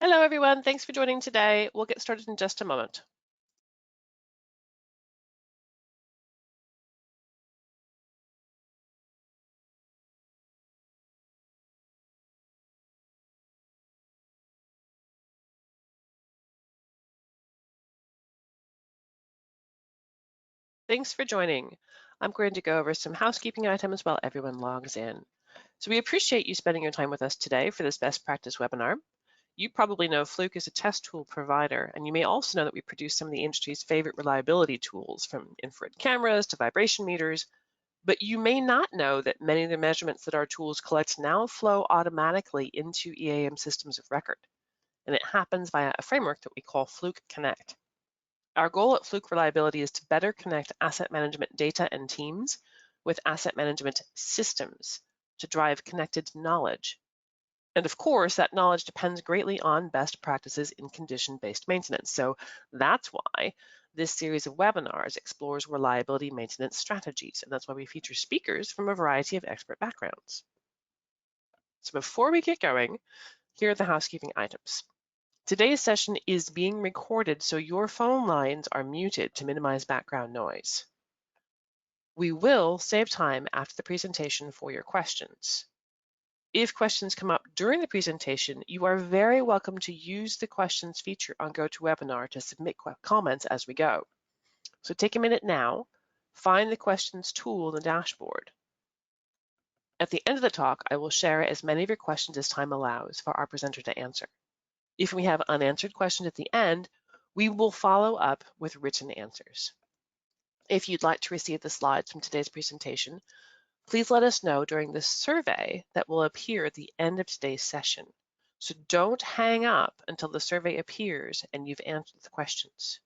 Hello, everyone. Thanks for joining today. We'll get started in just a moment. Thanks for joining. I'm going to go over some housekeeping items while everyone logs in. So we appreciate you spending your time with us today for this best practice webinar. You probably know Fluke is a test tool provider, and you may also know that we produce some of the industry's favorite reliability tools, from infrared cameras to vibration meters, but you may not know that many of the measurements that our tools collect now flow automatically into EAM systems of record, and it happens via a framework that we call Fluke Connect. Our goal at Fluke Reliability is to better connect asset management data and teams with asset management systems to drive connected knowledge. And of course, that knowledge depends greatly on best practices in condition-based maintenance. So that's why this series of webinars explores reliability maintenance strategies. And that's why we feature speakers from a variety of expert backgrounds. So before we get going, here are the housekeeping items. Today's session is being recorded, so your phone lines are muted to minimize background noise. We will save time after the presentation for your questions. If questions come up during the presentation, you are very welcome to use the questions feature on GoToWebinar to submit comments as we go. So take a minute now, find the questions tool in the dashboard. At the end of the talk, I will share as many of your questions as time allows for our presenter to answer. If we have unanswered questions at the end, we will follow up with written answers. If you'd like to receive the slides from today's presentation, please let us know during the survey that will appear at the end of today's session. So don't hang up until the survey appears and you've answered the questions.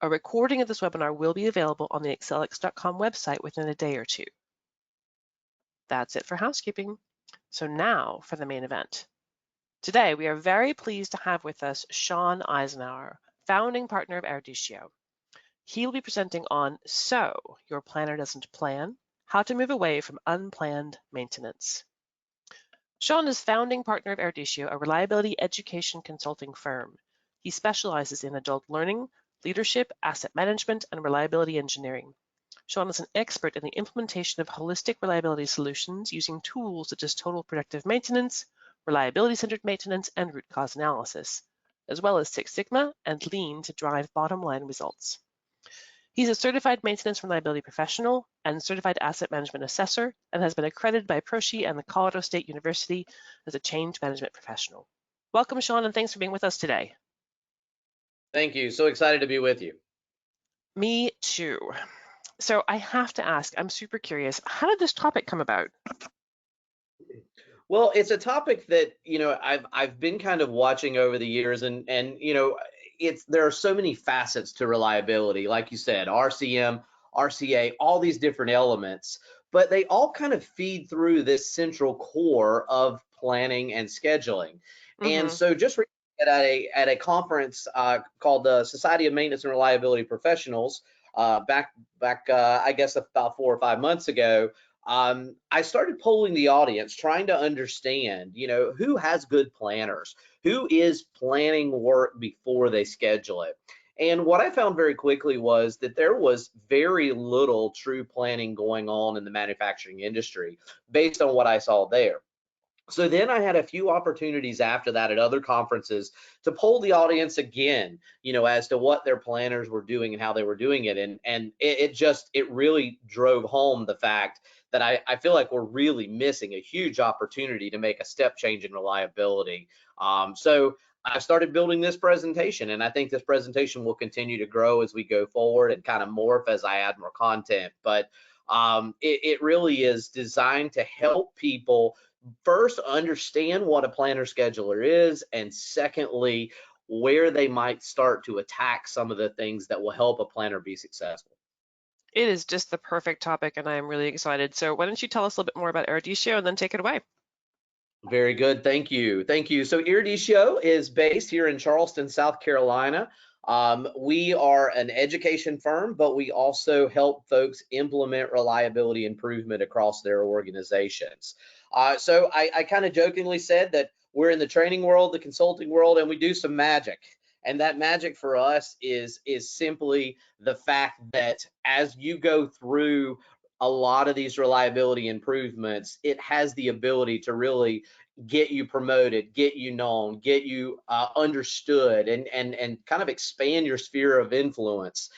A recording of this webinar will be available on the excelix.com website within a day or two. That's it for housekeeping. So now for the main event. Today, we are very pleased to have with us Sean Eisenhower, founding partner of Eruditio. He will be presenting on So Your Planner Doesn't Plan, How to Move Away from Unplanned Maintenance. Sean is founding partner of Eruditio, a reliability education consulting firm. He specializes in adult learning, leadership, asset management, and reliability engineering. Sean is an expert in the implementation of holistic reliability solutions using tools such as total predictive maintenance, reliability-centered maintenance, and root cause analysis, as well as Six Sigma and Lean to drive bottom-line results. He's a certified maintenance reliability professional and certified asset management assessor, and has been accredited by ProSci and the Colorado State University as a change management professional. Welcome, Sean, and thanks for being with us today. Thank you. So excited to be with you. Me too. So I have to ask, I'm super curious, how did this topic come about? Well, it's a topic that, I've been kind of watching over the years, and there are so many facets to reliability, like you said, RCM, RCA, all these different elements, but they all kind of feed through this central core of planning and scheduling. And so just at a conference called the Society of Maintenance and Reliability Professionals, back I guess about 4 or 5 months ago, I started polling the audience, trying to understand, who has good planners, who is planning work before they schedule it. And what I found very quickly was that there was very little true planning going on in the manufacturing industry based on what I saw there. So then I had a few opportunities after that at other conferences to poll the audience again, as to what their planners were doing and how they were doing it. And it really drove home the fact that I feel like we're really missing a huge opportunity to make a step change in reliability. So I started building this presentation, and I think this presentation will continue to grow as we go forward and kind of morph as I add more content. But it really is designed to help people first understand what a planner scheduler is, and secondly, where they might start to attack some of the things that will help a planner be successful. It is just the perfect topic, and I am really excited. So why don't you tell us a little bit more about Eruditio and then take it away? Very good. Thank you. Thank you. So Eruditio is based here in Charleston, South Carolina. We are an education firm, but we also help folks implement reliability improvement across their organizations. So I kind of jokingly said that we're in the training world, the consulting world, and we do some magic. And that magic for us is simply the fact that as you go through a lot of these reliability improvements, it has the ability to really get you promoted, get you known, get you understood, and kind of expand your sphere of influence.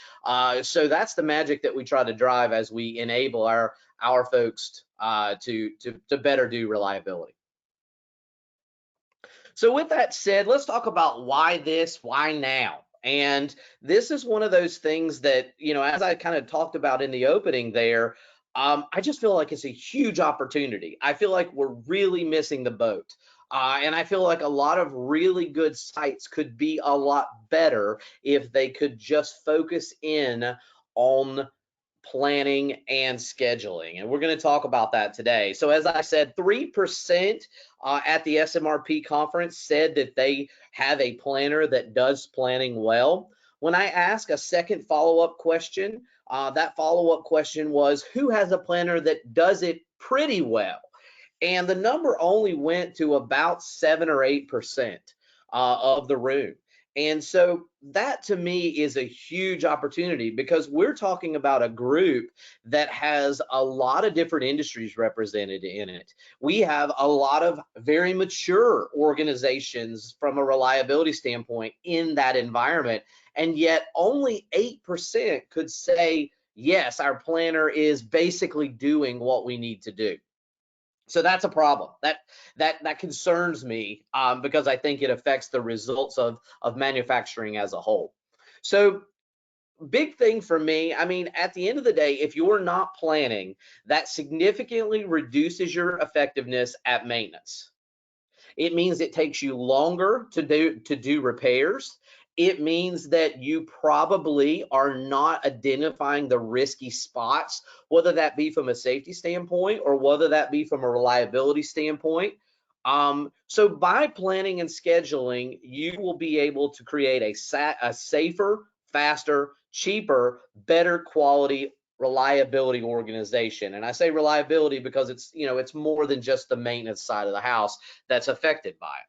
So that's the magic that we try to drive as we enable our folks to better do reliability. So with that said, let's talk about why this, why now. And this is one of those things that, you know, as I kind of talked about in the opening there, I just feel like it's a huge opportunity. I feel like we're really missing the boat. And I feel like a lot of really good sites could be a lot better if they could just focus in on planning and scheduling. And we're going to talk about that today. So as I said, 3% at the SMRP conference said that they have a planner that does planning well. When I ask a second follow-up question, that follow-up question was, who has a planner that does it pretty well? And the number only went to about 7 or 8% of the room. And so that to me is a huge opportunity, because we're talking about a group that has a lot of different industries represented in it. We have a lot of very mature organizations from a reliability standpoint in that environment, and yet only 8% could say, yes, our planner is basically doing what we need to do. So that's a problem. That concerns me, because I think it affects the results of manufacturing as a whole. So big thing for me, I mean, at the end of the day, if you're not planning, that significantly reduces your effectiveness at maintenance. It means it takes you longer to do repairs. It means that you probably are not identifying the risky spots, whether that be from a safety standpoint or whether that be from a reliability standpoint. So by planning and scheduling, you will be able to create a safer, faster, cheaper, better quality reliability organization. And I say reliability because it's, you know, it's more than just the maintenance side of the house that's affected by it.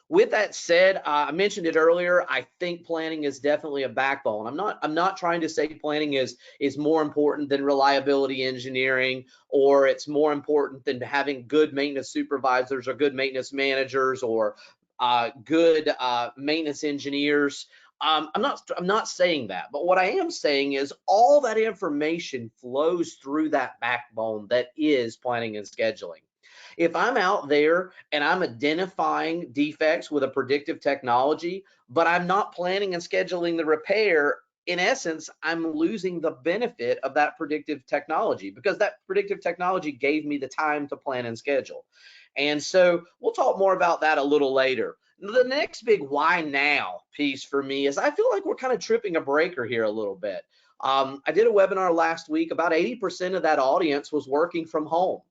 With that said, I mentioned it earlier, I think planning is definitely a backbone. I'm not trying to say planning is more important than reliability engineering, or it's more important than having good maintenance supervisors or good maintenance managers or good maintenance engineers. I'm not saying that, but what I am saying is all that information flows through that backbone that is planning and scheduling. If I'm out there and I'm identifying defects with a predictive technology, but I'm not planning and scheduling the repair, in essence, I'm losing the benefit of that predictive technology, because that predictive technology gave me the time to plan and schedule. And so we'll talk more about that a little later. The next big why now piece for me is I feel like we're kind of tripping a breaker here a little bit. I did a webinar last week. About 80% of that audience was working from home.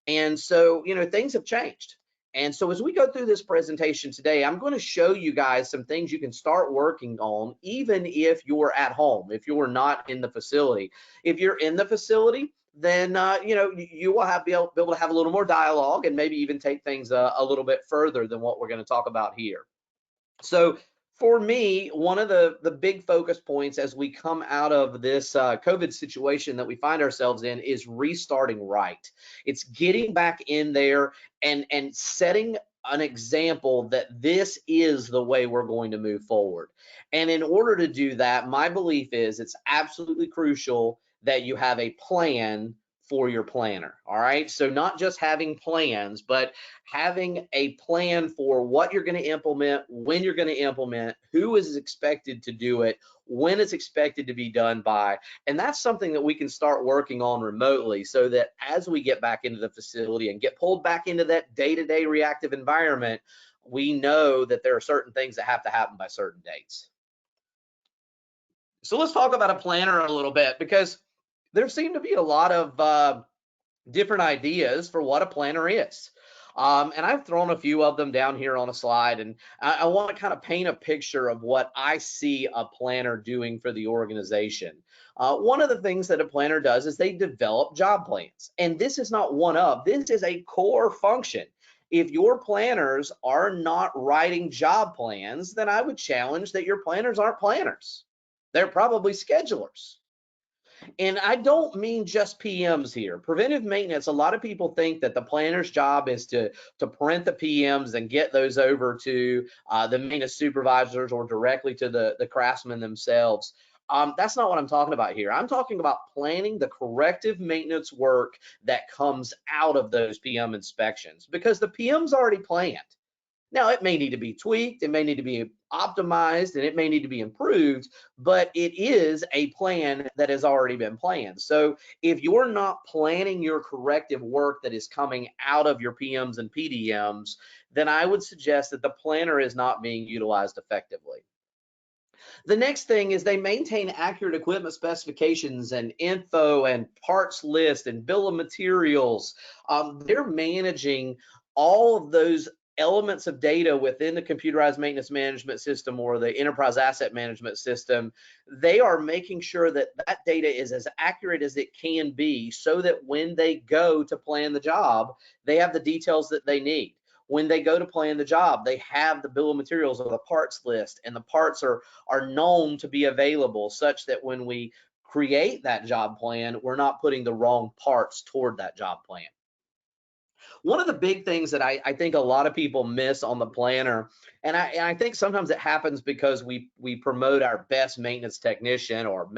And so, you know, things have changed. And so as we go through this presentation today, I'm going to show you guys some things you can start working on, even if you're at home, if you're not in the facility. If you're in the facility, then you know, you will be able to have a little more dialogue and maybe even take things a little bit further than what we're going to talk about here. So for me, one of the big focus points as we come out of this COVID situation that we find ourselves in is restarting right. It's getting back in there and setting an example that this is the way we're going to move forward. And in order to do that, my belief is it's absolutely crucial that you have a plan for your planner. All right, so not just having plans, but having a plan for what you're going to implement, when you're going to implement, who is expected to do it, when it's expected to be done by. And that's something that we can start working on remotely, so that as we get back into the facility and get pulled back into that day-to-day reactive environment, we know that there are certain things that have to happen by certain dates. So let's talk about a planner a little bit, because there seem to be a lot of different ideas for what a planner is. And I've thrown a few of them down here on a slide, and I want to kind of paint a picture of what I see a planner doing for the organization. One of the things that a planner does is they develop job plans. And this is not one of, this is a core function. If your planners are not writing job plans, then I would challenge that your planners aren't planners. They're probably schedulers. And I don't mean just PMs here. Preventive maintenance, a lot of people think that the planner's job is to print the PMs and get those over to the maintenance supervisors or directly to the craftsmen themselves. That's not what I'm talking about here. I'm talking about planning the corrective maintenance work that comes out of those PM inspections, because the PM's already planned. Now, it may need to be tweaked, it may need to be optimized, and it may need to be improved, but it is a plan that has already been planned. So if you're not planning your corrective work that is coming out of your PMs and PDMs, then I would suggest that the planner is not being utilized effectively. The next thing is they maintain accurate equipment specifications and info and parts list and bill of materials. They're managing all of those elements of data within the computerized maintenance management system or the enterprise asset management system. They are making sure that that data is as accurate as it can be, so that when they go to plan the job, they have the details that they need. When they go to plan the job, they have the bill of materials or the parts list, and the parts are known to be available, such that when we create that job plan, we're not putting the wrong parts toward that job plan. One of the big things that I think a lot of people miss on the planner, and I think sometimes it happens because we promote our best maintenance technician or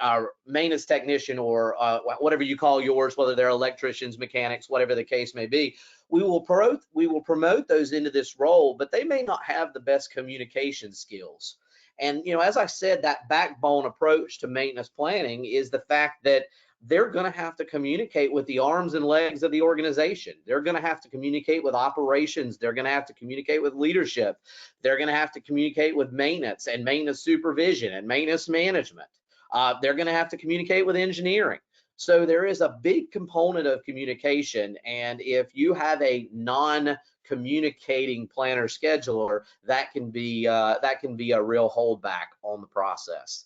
our maintenance technician, or whatever you call yours, whether they're electricians, mechanics, whatever the case may be. We will promote those into this role, but they may not have the best communication skills. And as I said, that backbone approach to maintenance planning is the fact that they're going to have to communicate with the arms and legs of the organization. They're going to have to communicate with operations. They're going to have to communicate with leadership. They're going to have to communicate with maintenance and maintenance supervision and maintenance management. They're going to have to communicate with engineering. So there is a big component of communication, and if you have a non-communicating planner scheduler, that can be a real holdback on the process.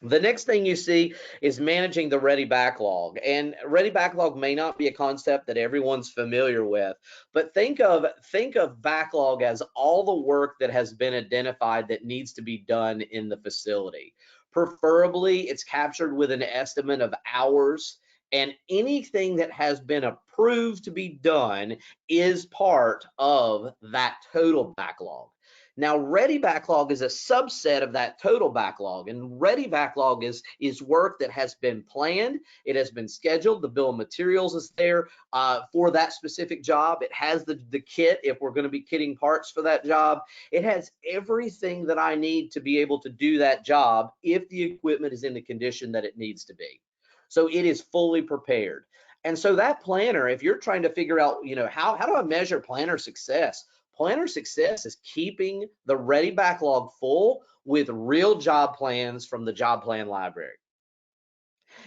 The next thing you see is managing the ready backlog. And ready backlog may not be a concept that everyone's familiar with, but think of backlog as all the work that has been identified that needs to be done in the facility. Preferably, it's captured with an estimate of hours, and anything that has been approved to be done is part of that total backlog. Now, ready backlog is a subset of that total backlog, and ready backlog is work that has been planned, it has been scheduled, the bill of materials is there for that specific job, it has the kit if we're going to be kitting parts for that job, it has everything that I need to be able to do that job if the equipment is in the condition that it needs to be. So it is fully prepared. And so that planner, if you're trying to figure out, how do I measure planner success? Planner success is keeping the ready backlog full with real job plans from the job plan library.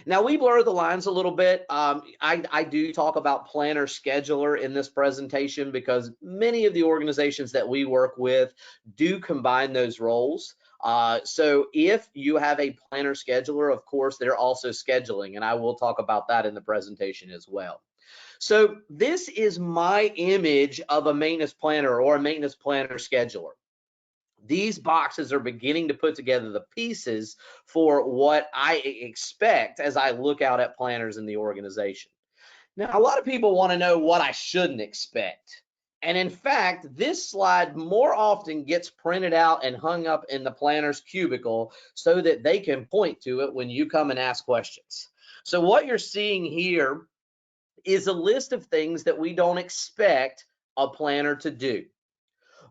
Now, we blur the lines a little bit. I do talk about planner scheduler in this presentation because many of the organizations that we work with do combine those roles. So if you have a planner scheduler, of course, they're also scheduling, and I will talk about that in the presentation as well. So this is my image of a maintenance planner or a maintenance planner scheduler. These boxes are beginning to put together the pieces for what I expect as I look out at planners in the organization. Now, a lot of people want to know what I shouldn't expect. And in fact, this slide more often gets printed out and hung up in the planner's cubicle so that they can point to it when you come and ask questions. So what you're seeing here is a list of things that we don't expect a planner to do.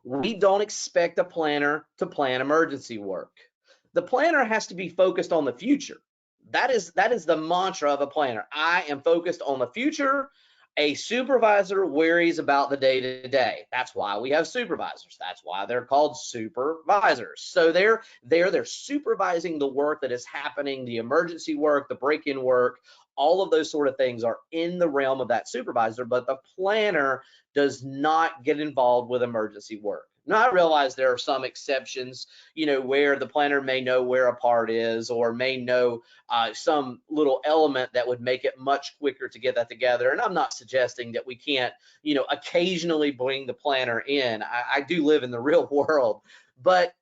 We don't expect a planner to plan emergency work. The planner has to be focused on the future. That is the mantra of a planner. I am focused on the future. A supervisor worries about the day-to-day. That's why we have supervisors. That's why they're called supervisors. So they're supervising the work that is happening, the emergency work, the break-in work, all of those sort of things are in the realm of that supervisor, but the planner does not get involved with emergency work. Now, I realize there are some exceptions, where the planner may know where a part is or may know some little element that would make it much quicker to get that together. And I'm not suggesting that we can't, occasionally bring the planner in. I do live in the real world, but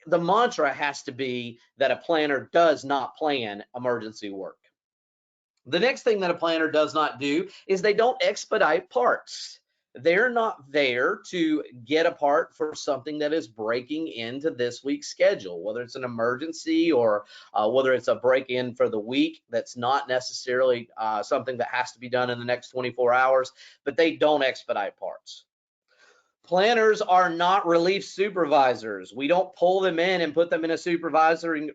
the mantra has to be that a planner does not plan emergency work. The next thing that a planner does not do is they don't expedite parts. They're not there to get a part for something that is breaking into this week's schedule, whether it's an emergency or whether it's a break-in for the week that's not necessarily something that has to be done in the next 24 hours, but they don't expedite parts. Planners are not relief supervisors. We don't pull them in and put them in a supervisory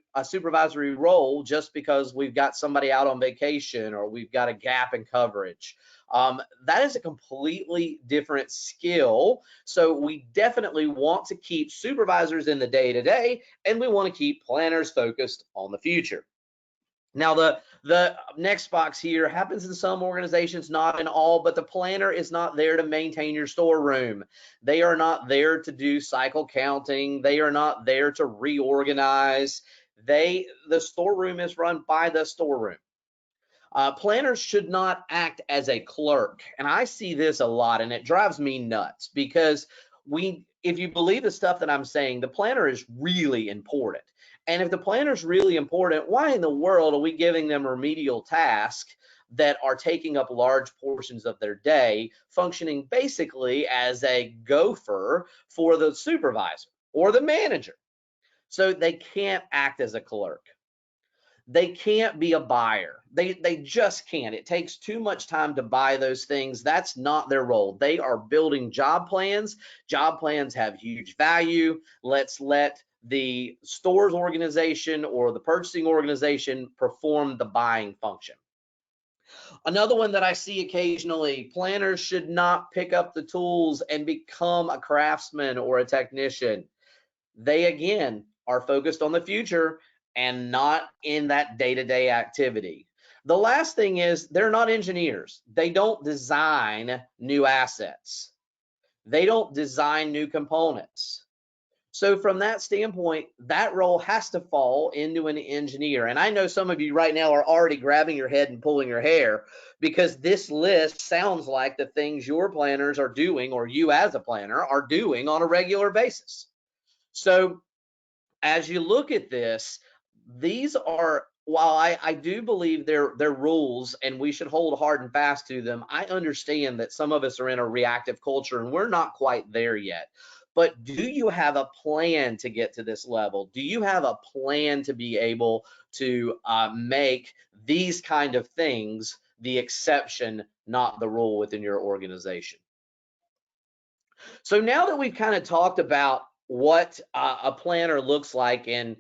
role just because we've got somebody out on vacation or we've got a gap in coverage. That is a completely different skill. So we definitely want to keep supervisors in the day-to-day, and we want to keep planners focused on the future. Now, the next box here happens in some organizations, not in all, but the planner is not there to maintain your storeroom. They are not there to do cycle counting. They are not there to reorganize. The storeroom is run by the storeroom. Planners should not act as a clerk. And I see this a lot, and it drives me nuts because if you believe the stuff that I'm saying, the planner is really important. And if the planner is really important, why in the world are we giving them remedial tasks that are taking up large portions of their day, functioning basically as a gopher for the supervisor or the manager? So they can't act as a clerk. They can't be a buyer. They just can't. It takes too much time to buy those things. That's not their role. They are building job plans. Job plans have huge value. Let's let the stores organization or the purchasing organization perform the buying function. Another one that I see occasionally, planners should not pick up the tools and become a craftsman or a technician. They, again, are focused on the future and not in that day-to-day activity. The last thing is they're not engineers. They don't design new assets. They don't design new components. So from that standpoint, that role has to fall into an engineer. And I know some of you right now are already grabbing your head and pulling your hair because this list sounds like the things your planners are doing, or you as a planner are doing on a regular basis. So as you look at this, these are, while I do believe they're rules and we should hold hard and fast to them, I understand that some of us are in a reactive culture and we're not quite there yet. But do you have a plan to get to this level? Do you have a plan to be able to make these kind of things the exception, not the rule within your organization? So now that we've kind of talked about what a planner looks like in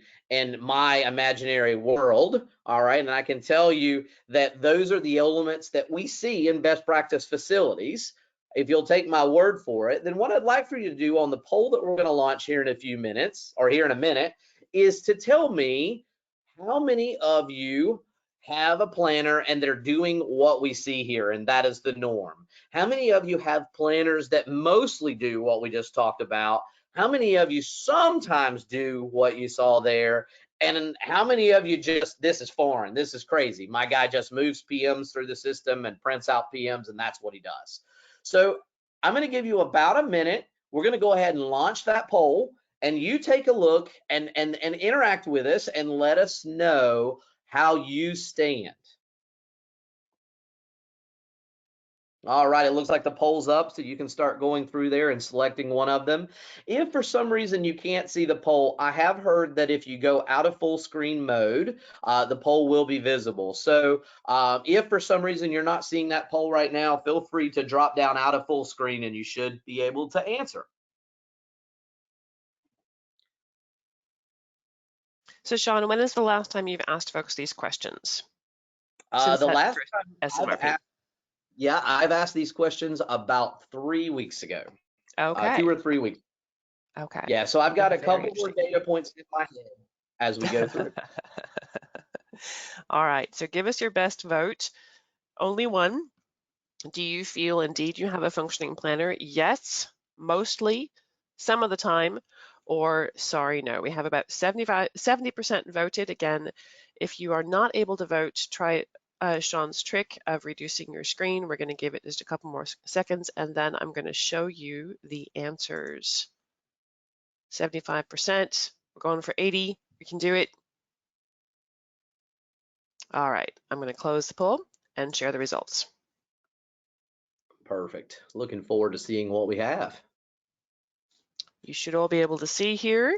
my imaginary world, all right, and I can tell you that those are the elements that we see in best practice facilities. If you'll take my word for it, then what I'd like for you to do on the poll that we're going to launch here in a few minutes, or here in a minute, is to tell me how many of you have a planner and they're doing what we see here, and that is the norm. How many of you have planners that mostly do what we just talked about? How many of you sometimes do what you saw there? And how many of you just, this is foreign, this is crazy. My guy just moves PMs through the system and prints out PMs, and that's what he does. So I'm going to give you about a minute. We're going to go ahead and launch that poll, and you take a look and interact with us and let us know how you stand. All right, it looks like the poll's up, so you can start going through there and selecting one of them. If for some reason you can't see the poll, I have heard that if you go out of full screen mode, the poll will be visible. So if for some reason you're not seeing that poll right now, feel free to drop down out of full screen and you should be able to answer. So Sean, when is the last time you've asked folks these questions? The last time SMRP. I've asked these questions about 3 weeks ago. Okay. 2 or 3 weeks. Okay. Yeah, so I've got a couple more data points in my head as we go through. All right, so give us your best vote. Only one. Do you feel indeed you have a functioning planner? Yes, mostly. some of the time, or sorry, no. We have about 70% voted. Again, if you are not able to vote, try Sean's trick of reducing your screen. We're going to give it just a couple more seconds, and then I'm going to show you the answers. 75%, we're going for 80, we can do it. All right, I'm going to close the poll and share the results. Perfect. Looking forward to seeing what we have. You should all be able to see here.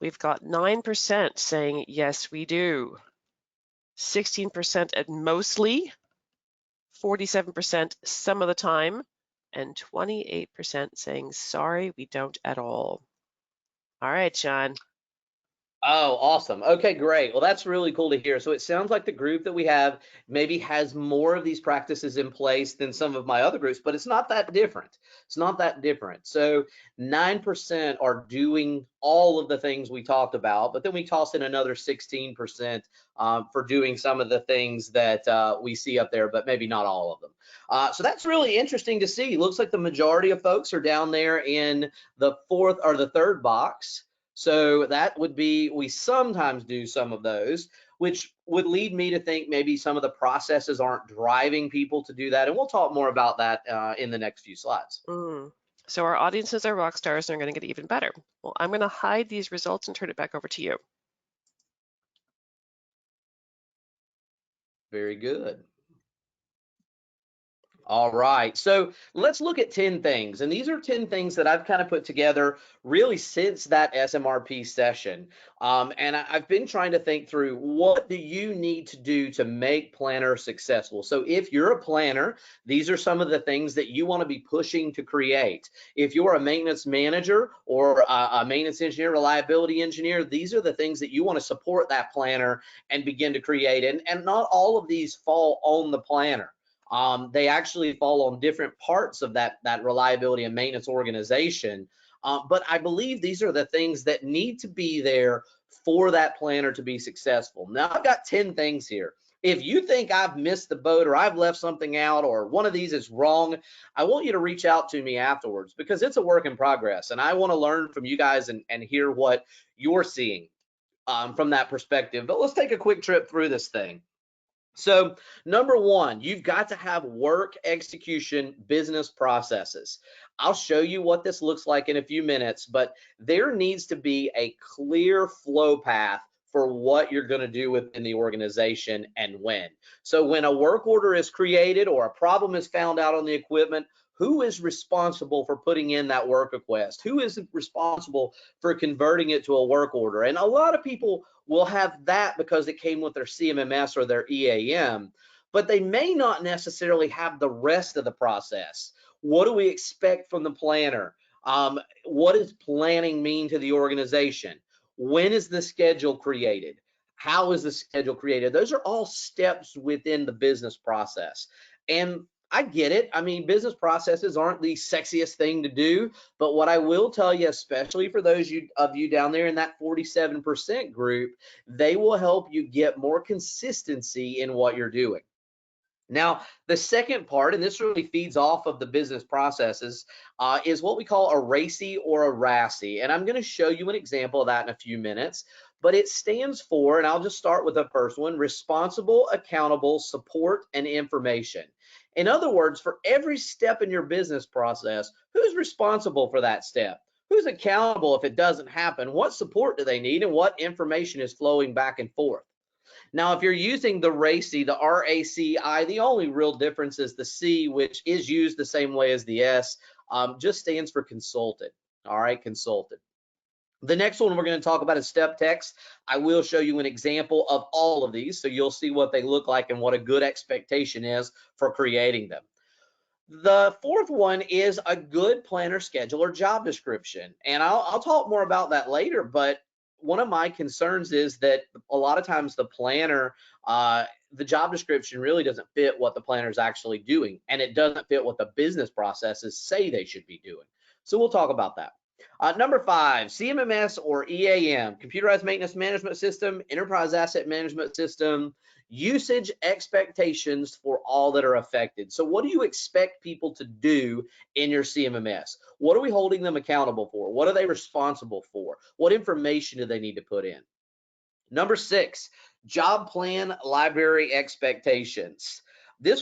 We've got 9% saying yes, we do. 16% at mostly, 47% some of the time, and 28% saying sorry, we don't at all. All right, Sean. Oh, awesome. Okay, great. Well, that's really cool to hear. So it sounds like the group that we have maybe has more of these practices in place than some of my other groups, but it's not that different. It's not that different. So 9% are doing all of the things we talked about, but then we toss in another 16% for doing some of the things that we see up there, but maybe not all of them. So that's really interesting to see. Looks like the majority of folks are down there in the fourth or the third box. So that would be, we sometimes do some of those, which would lead me to think maybe some of the processes aren't driving people to do that. And we'll talk more about that in the next few slides. So our audiences are rock stars and are going to get even better. Well, I'm going to hide these results and turn it back over to you. Very good. All right, so let's look at 10 things. And these are 10 things that I've kind of put together really since that SMRP session. And I've been trying to think through, what do you need to do to make planner successful? So if you're a planner, these are some of the things that you want to be pushing to create. If you're a maintenance manager or a maintenance engineer, reliability engineer, these are the things that you want to support that planner and begin to create. And not all of these fall on the planner. They actually fall on different parts of that reliability and maintenance organization. But I believe these are the things that need to be there for that planner to be successful. Now, I've got 10 things here. If you think I've missed the boat or I've left something out or one of these is wrong, I want you to reach out to me afterwards, because it's a work in progress. And I want to learn from you guys and hear what you're seeing from that perspective. But let's take a quick trip through this thing. So number one, you've got to have work execution business processes. I'll show you what this looks like in a few minutes, but there needs to be a clear flow path for what you're going to do within the organization and when. So when a work order is created or a problem is found out on the equipment, who is responsible for putting in that work request? Who is responsible for converting it to a work order? And a lot of people will have that because it came with their CMMS or their EAM, but they may not necessarily have the rest of the process. What do we expect from the planner? What does planning mean to the organization? When is the schedule created? How is the schedule created? Those are all steps within the business process. And I get it. I mean, business processes aren't the sexiest thing to do, but what I will tell you, especially for those of you down there in that 47% group, they will help you get more consistency in what you're doing. Now, the second part, and this really feeds off of the business processes, is what we call a RASI or a RASI. And I'm going to show you an example of that in a few minutes, but it stands for, and I'll just start with the first one, responsible, accountable, support, and information. In other words, for every step in your business process, who's responsible for that step? Who's accountable if it doesn't happen? What support do they need, and what information is flowing back and forth? Now, if you're using the RACI, the R-A-C-I, the only real difference is the C, which is used the same way as the S, just stands for consulted. All right, consulted. The next one we're going to talk about is step text. I will show you an example of all of these, so you'll see what they look like and what a good expectation is for creating them. The fourth one is a good planner schedule or job description. And I'll talk more about that later, but one of my concerns is that a lot of times the planner, the job description really doesn't fit what the planner is actually doing, and it doesn't fit what the business processes say they should be doing. So we'll talk about that. Number 5, CMMS or EAM, Computerized Maintenance Management System, Enterprise Asset Management System, usage expectations for all that are affected. So what do you expect people to do in your CMMS? What are we holding them accountable for? What are they responsible for? What information do they need to put in? Number 6, job plan library expectations. This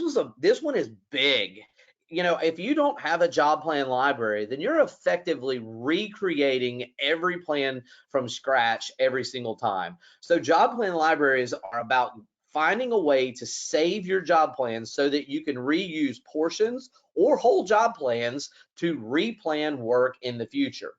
one is big. If you don't have a job plan library, then you're effectively recreating every plan from scratch every single time. So job plan libraries are about finding a way to save your job plans so that you can reuse portions or whole job plans to replan work in the future.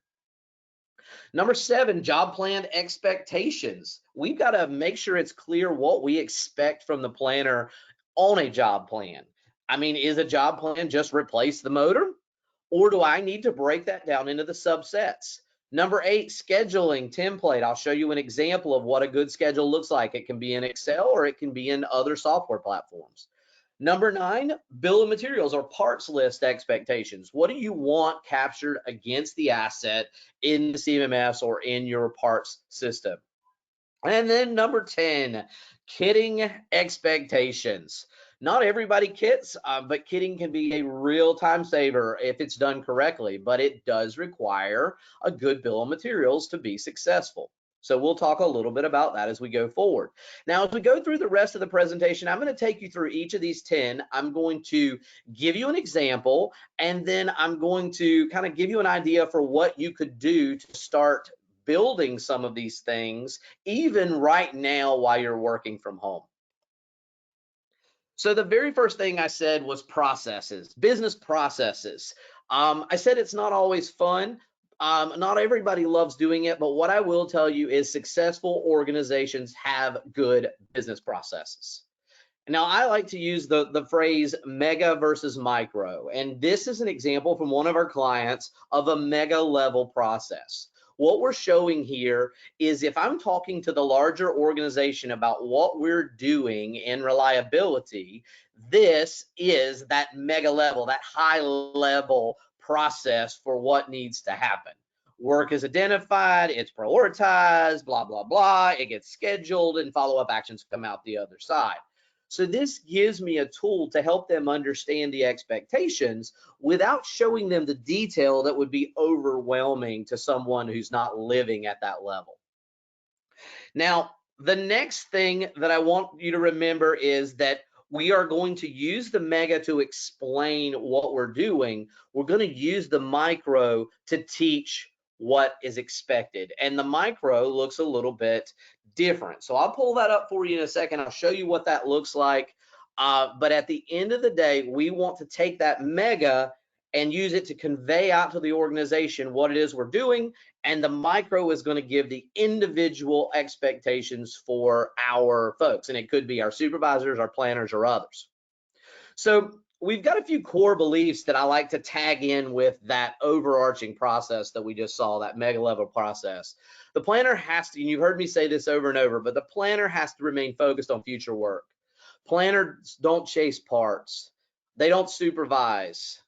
Number 7, job plan expectations. We've got to make sure it's clear what we expect from the planner on a job plan. I mean, is a job plan just replace the motor? Or do I need to break that down into the subsets? Number 8, scheduling template. I'll show you an example of what a good schedule looks like. It can be in Excel or it can be in other software platforms. Number 9, bill of materials or parts list expectations. What do you want captured against the asset in the CMMS or in your parts system? And then number 10, kitting expectations. Not everybody kits, but kitting can be a real time saver if it's done correctly, but it does require a good bill of materials to be successful. So we'll talk a little bit about that as we go forward. Now, as we go through the rest of the presentation, I'm going to take you through each of these 10. I'm going to give you an example, and then I'm going to kind of give you an idea for what you could do to start building some of these things, even right now while you're working from home. So the very first thing I said was processes, business processes. I said it's not always fun. Not everybody loves doing it, but what I will tell you is successful organizations have good business processes. Now, I like to use the phrase mega versus micro, and this is an example from one of our clients of a mega level process. What we're showing here is if I'm talking to the larger organization about what we're doing in reliability, this is that mega level, that high level process for what needs to happen. Work is identified, it's prioritized, blah, blah, blah, it gets scheduled, and follow-up actions come out the other side. So this gives me a tool to help them understand the expectations without showing them the detail that would be overwhelming to someone who's not living at that level. Now, the next thing that I want you to remember is that we are going to use the mega to explain what we're doing. We're going to use the micro to teach what is expected. And the micro looks a little bit different. So I'll pull that up for you in a second. I'll show you what that looks like. But at the end of the day, we want to take that mega and use it to convey out to the organization what it is we're doing. And the micro is going to give the individual expectations for our folks. And it could be our supervisors, our planners, or others. So we've got a few core beliefs that I like to tag in with that overarching process that we just saw, that mega level process. The planner has to, and you've heard me say this over and over, but the planner has to remain focused on future work. Planners don't chase parts. They don't supervise.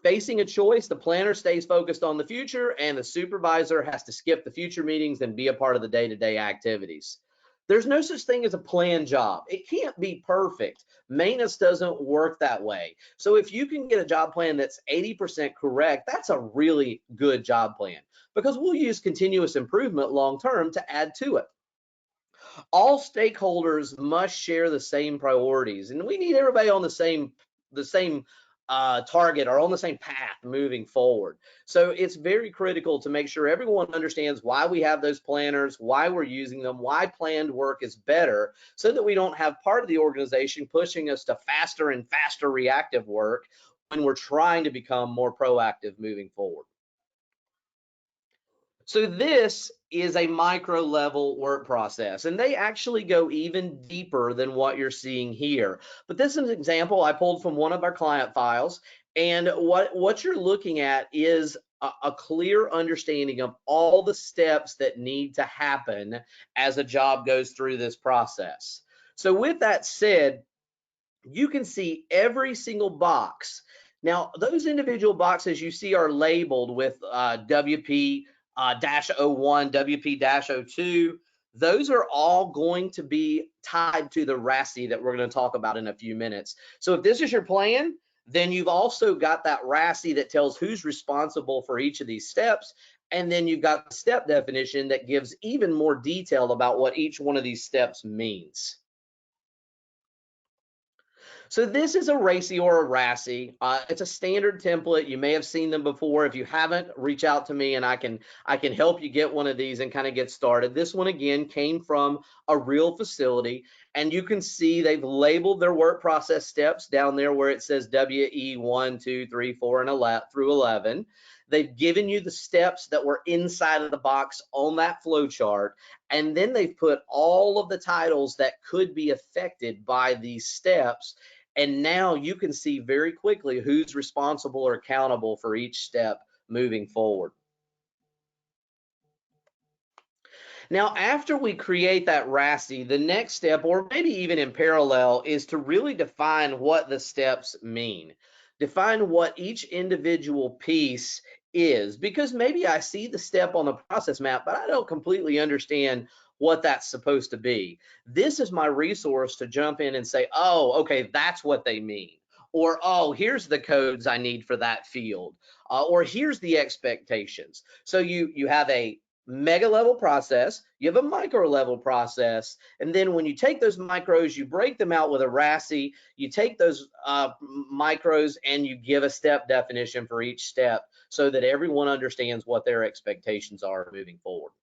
Facing a choice, the planner stays focused on the future, and the supervisor has to skip the future meetings and be a part of the day-to-day activities. There's no such thing as a planned job. It can't be perfect. Maintenance doesn't work that way. So if you can get a job plan that's 80% correct, that's a really good job plan, because we'll use continuous improvement long-term to add to it. All stakeholders must share the same priorities, and we need everybody on the same target or on the same path moving forward. So it's very critical to make sure everyone understands why we have those planners, why we're using them, why planned work is better, so that we don't have part of the organization pushing us to faster and faster reactive work when we're trying to become more proactive moving forward. So this is a micro level work process, and they actually go even deeper than what you're seeing here. But this is an example I pulled from one of our client files, and what you're looking at is a clear understanding of all the steps that need to happen as a job goes through this process. So with that said, you can see every single box Now, those individual boxes you see are labeled with WP-01, WP-02. Those are all going to be tied to the RASI that we're going to talk about in a few minutes. So if this is your plan, then you've also got that RASI that tells who's responsible for each of these steps. And then you've got the step definition that gives even more detail about what each one of these steps means. So this is a RACI or a RASI. It's a standard template. You may have seen them before. If you haven't, reach out to me and I can help you get one of these and kind of get started. This one again came from a real facility, and you can see they've labeled their work process steps down there where it says WE 1, 2, 3, 4, and 11 through 11. They've given you the steps that were inside of the box on that flow chart, and then they've put all of the titles that could be affected by these steps. And now you can see very quickly who's responsible or accountable for each step moving forward. Now, after we create that RASI, the next step, or maybe even in parallel, is to really define what the steps mean. Define what each individual piece is, because maybe I see the step on the process map, but I don't completely understand what that's supposed to be. This is my resource to jump in and say, oh, okay, that's what they mean. Or, oh, here's the codes I need for that field. Or here's the expectations. So you have a mega level process, you have a micro level process, and then when you take those micros, you break them out with a RASI, you take those micros and you give a step definition for each step so that everyone understands what their expectations are moving forward.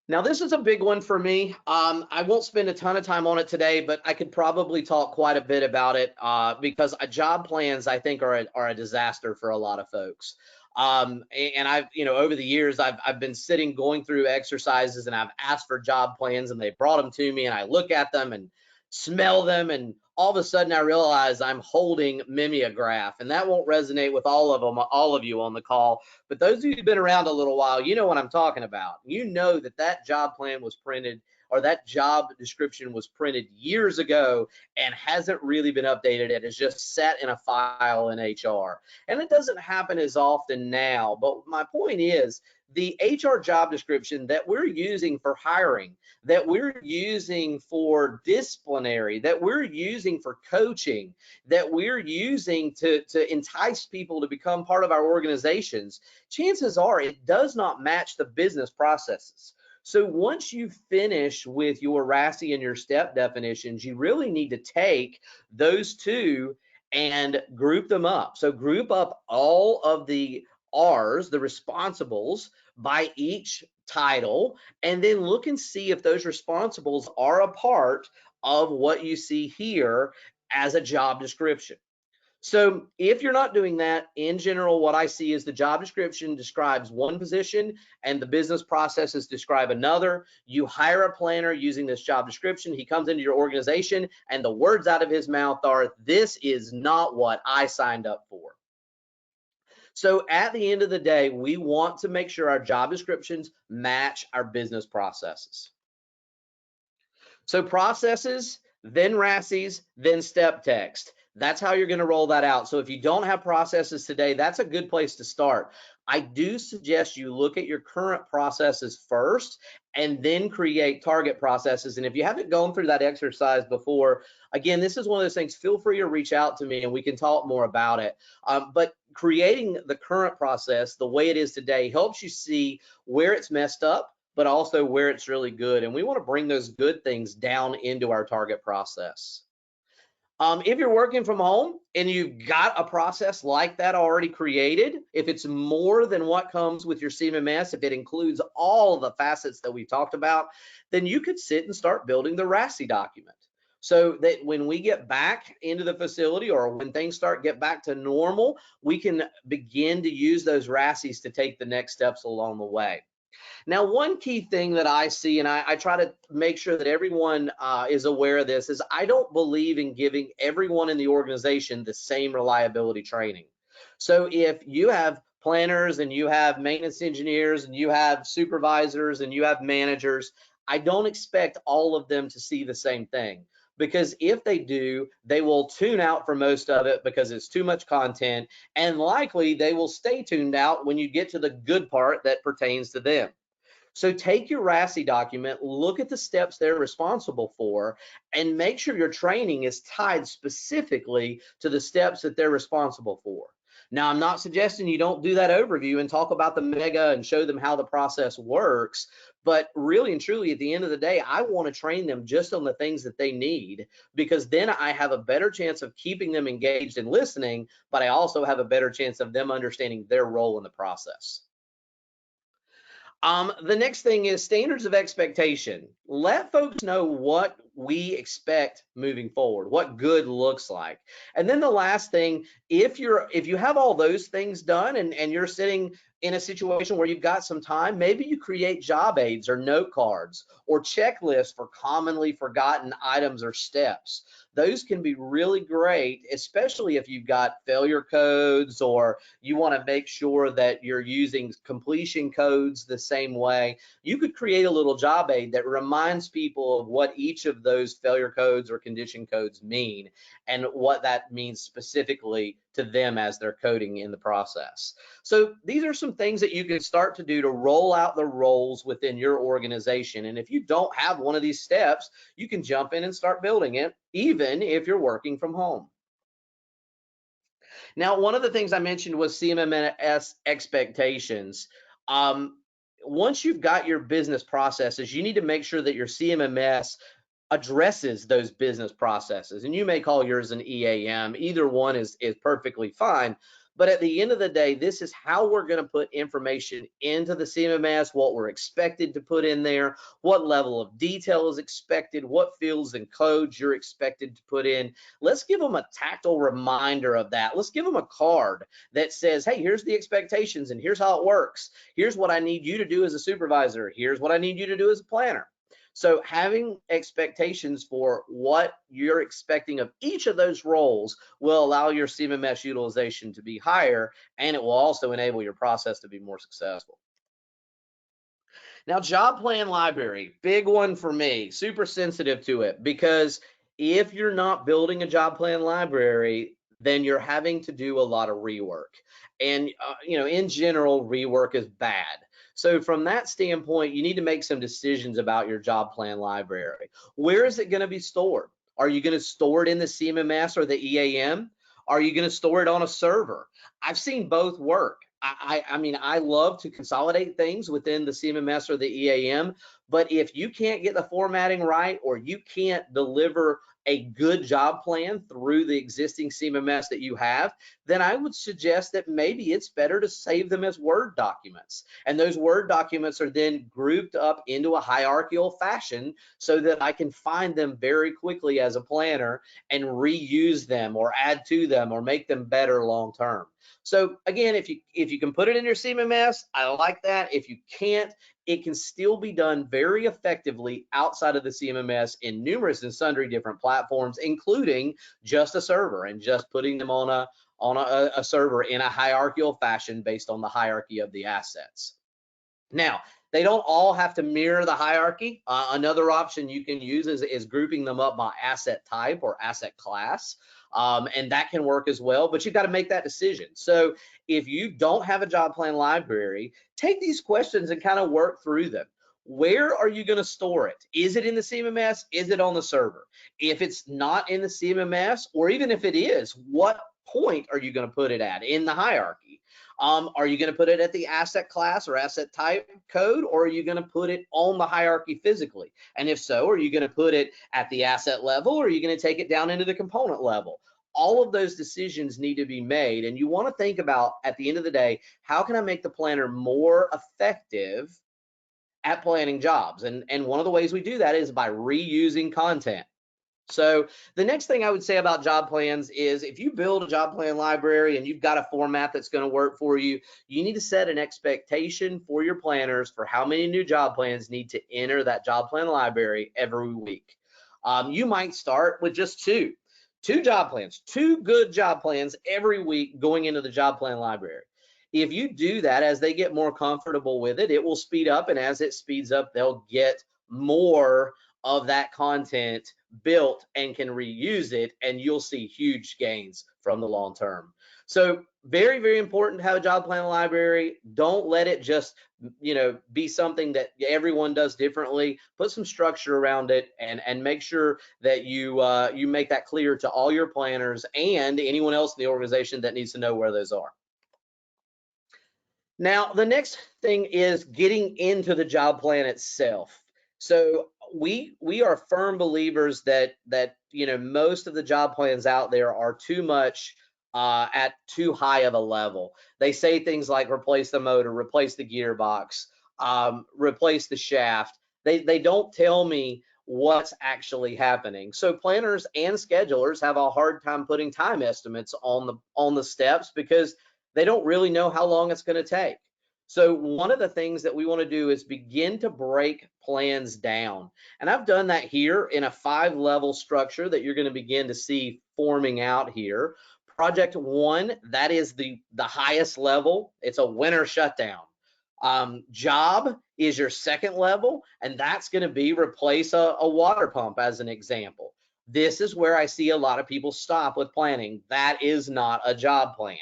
Now, this is a big one for me. I won't spend a ton of time on it today, but I could probably talk quite a bit about it because job plans, I think, are a disaster for a lot of folks. And I've, over the years, I've been sitting going through exercises and I've asked for job plans and they brought them to me and I look at them and smell them, and all of a sudden I realize I'm holding mimeograph, and that won't resonate with all of you on the call. But those of you who've been around a little while, you know what I'm talking about. You know that job plan was printed, or that job description was printed years ago and hasn't really been updated. It is just sat in a file in HR. And it doesn't happen as often now. But my point is, the HR job description that we're using for hiring, that we're using for disciplinary, that we're using for coaching, that we're using to entice people to become part of our organizations, chances are it does not match the business processes. So once you finish with your RASI and your step definitions, you really need to take those two and group them up. So group up all of the R's, the responsibles, by each title, and then look and see if those responsibles are a part of what you see here as a job description. So if you're not doing that, in general, what I see is the job description describes one position and the business processes describe another. You hire a planner using this job description. He comes into your organization and the words out of his mouth are, "This is not what I signed up for." So at the end of the day, we want to make sure our job descriptions match our business processes. So processes, then RASIs, then step text. That's how you're going to roll that out. So if you don't have processes today, that's a good place to start. I do suggest you look at your current processes first and then create target processes. And if you haven't gone through that exercise before, again, this is one of those things, feel free to reach out to me and we can talk more about it. But creating the current process the way it is today helps you see where it's messed up, but also where it's really good. And we want to bring those good things down into our target process. If you're working from home and you've got a process like that already created, if it's more than what comes with your CMMS, if it includes all the facets that we've talked about, then you could sit and start building the RASI document. So that when we get back into the facility or when things get back to normal, we can begin to use those RASIs to take the next steps along the way. Now, one key thing that I see, and I try to make sure that everyone is aware of this, is I don't believe in giving everyone in the organization the same reliability training. So if you have planners and you have maintenance engineers and you have supervisors and you have managers, I don't expect all of them to see the same thing. because if they do, they will tune out for most of it because it's too much content, and likely they will stay tuned out when you get to the good part that pertains to them. So take your RASI document, look at the steps they're responsible for, and make sure your training is tied specifically to the steps that they're responsible for. Now, I'm not suggesting you don't do that overview and talk about the mega and show them how the process works, but really and truly, at the end of the day, I want to train them just on the things that they need, because then I have a better chance of keeping them engaged and listening, but I also have a better chance of them understanding their role in the process. The next thing is standards of expectation. Let folks know what we expect moving forward, what good looks like. And then the last thing, if you have all those things done and you're sitting in a situation where you've got some time, maybe you create job aids or note cards or checklists for commonly forgotten items or steps. Those can be really great, especially if you've got failure codes or you want to make sure that you're using completion codes the same way. You could create a little job aid that reminds people of what each of those failure codes or condition codes mean and what that means specifically to them as they're coding in the process. So these are some things that you can start to do to roll out the roles within your organization. And if you don't have one of these steps, you can jump in and start building it, even if you're working from home. Now, one of the things I mentioned was CMMS expectations. Once you've got your business processes, you need to make sure that your CMMS addresses those business processes. And you may call yours an EAM. Either one is perfectly fine. But at the end of the day, this is how we're going to put information into the CMMS, what we're expected to put in there, what level of detail is expected, what fields and codes you're expected to put in. Let's give them a tactile reminder of that. Let's give them a card that says, hey, here's the expectations and here's how it works. Here's what I need you to do as a supervisor. Here's what I need you to do as a planner. So having expectations for what you're expecting of each of those roles will allow your CMMS utilization to be higher, and it will also enable your process to be more successful. Now, job plan library, big one for me, super sensitive to it, because if you're not building a job plan library, then you're having to do a lot of rework. And, in general, rework is bad. So from that standpoint, you need to make some decisions about your job plan library. Where is it going to be stored? Are you going to store it in the CMMS or the EAM? Are you going to store it on a server? I've seen both work. I mean, I love to consolidate things within the CMMS or the EAM, but if you can't get the formatting right or you can't deliver a good job plan through the existing CMMS that you have, then I would suggest that maybe it's better to save them as Word documents. And those Word documents are then grouped up into a hierarchical fashion so that I can find them very quickly as a planner and reuse them or add to them or make them better long term. So again, if you can put it in your CMMS, I like that. If you can't, it can still be done very effectively outside of the CMMS in numerous and sundry different platforms, including just a server and just putting them on a server in a hierarchical fashion based on the hierarchy of the assets. Now, they don't all have to mirror the hierarchy. Another option you can use is grouping them up by asset type or asset class. And that can work as well, but you've got to make that decision. So if you don't have a job plan library, take these questions and kind of work through them. Where are you going to store it? Is it in the CMMS? Is it on the server? If it's not in the CMMS, or even if it is, what point are you going to put it at in the hierarchy? Are you going to put it at the asset class or asset type code, or are you going to put it on the hierarchy physically? And if so, are you going to put it at the asset level, or are you going to take it down into the component level? All of those decisions need to be made, and you want to think about, at the end of the day, how can I make the planner more effective at planning jobs? And one of the ways we do that is by reusing content. So the next thing I would say about job plans is, if you build a job plan library and you've got a format that's going to work for you, you need to set an expectation for your planners for how many new job plans need to enter that job plan library every week. You might start with just two job plans, two good job plans every week going into the job plan library. If you do that, as they get more comfortable with it, it will speed up, and as it speeds up, they'll get more of that content built and can reuse it, and you'll see huge gains from the long term. So very, very important to have a job plan library. Don't let it just, be something that everyone does differently. Put some structure around it, and make sure that you make that clear to all your planners and anyone else in the organization that needs to know where those are. Now, the next thing is getting into the job plan itself. So we are firm believers that most of the job plans out there are too much at too high of a level. They say things like replace the motor, replace the gearbox, replace the shaft. They don't tell me what's actually happening. So planners and schedulers have a hard time putting time estimates on the steps because they don't really know how long it's going to take. So one of the things that we want to do is begin to break plans down. And I've done that here in a 5-level structure that you're going to begin to see forming out here. Project 1, that is the highest level. It's a winter shutdown. Job is your 2nd level, and that's going to be replace a water pump as an example. This is where I see a lot of people stop with planning. That is not a job plan.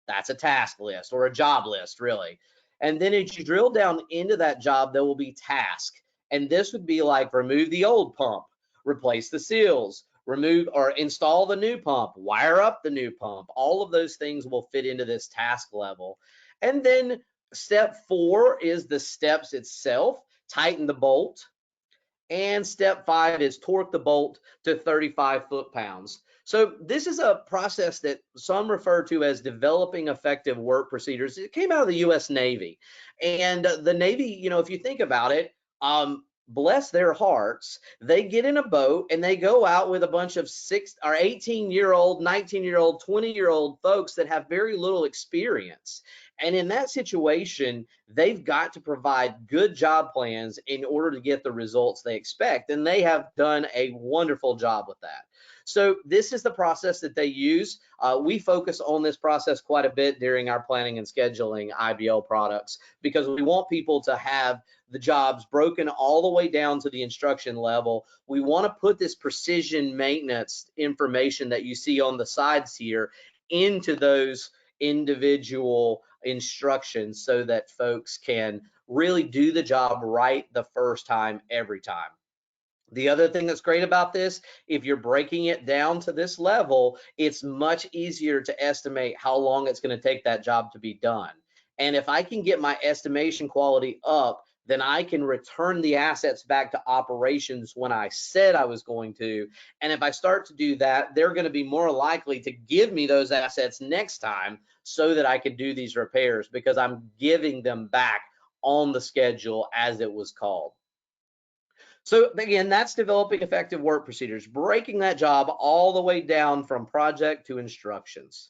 That's a task list or a job list, really. And then as you drill down into that job, there will be task. And this would be like remove the old pump, replace the seals, remove or install the new pump, wire up the new pump. All of those things will fit into this task level. And then step 4 is the steps itself, tighten the bolt. And step 5 is torque the bolt to 35 foot-pounds. So this is a process that some refer to as developing effective work procedures. It came out of the U.S. Navy. And the Navy, if you think about it, bless their hearts, they get in a boat and they go out with a bunch of 18-year-old, 19-year-old, 20-year-old folks that have very little experience. And in that situation, they've got to provide good job plans in order to get the results they expect. And they have done a wonderful job with that. So this is the process that they use. We focus on this process quite a bit during our planning and scheduling IBL products because we want people to have the jobs broken all the way down to the instruction level. We want to put this precision maintenance information that you see on the sides here into those individual instructions so that folks can really do the job right the first time, every time. The other thing that's great about this, if you're breaking it down to this level, it's much easier to estimate how long it's going to take that job to be done. And if I can get my estimation quality up, then I can return the assets back to operations when I said I was going to. And if I start to do that, they're going to be more likely to give me those assets next time so that I can do these repairs because I'm giving them back on the schedule as it was called. So again, that's developing effective work procedures, breaking that job all the way down from project to instructions.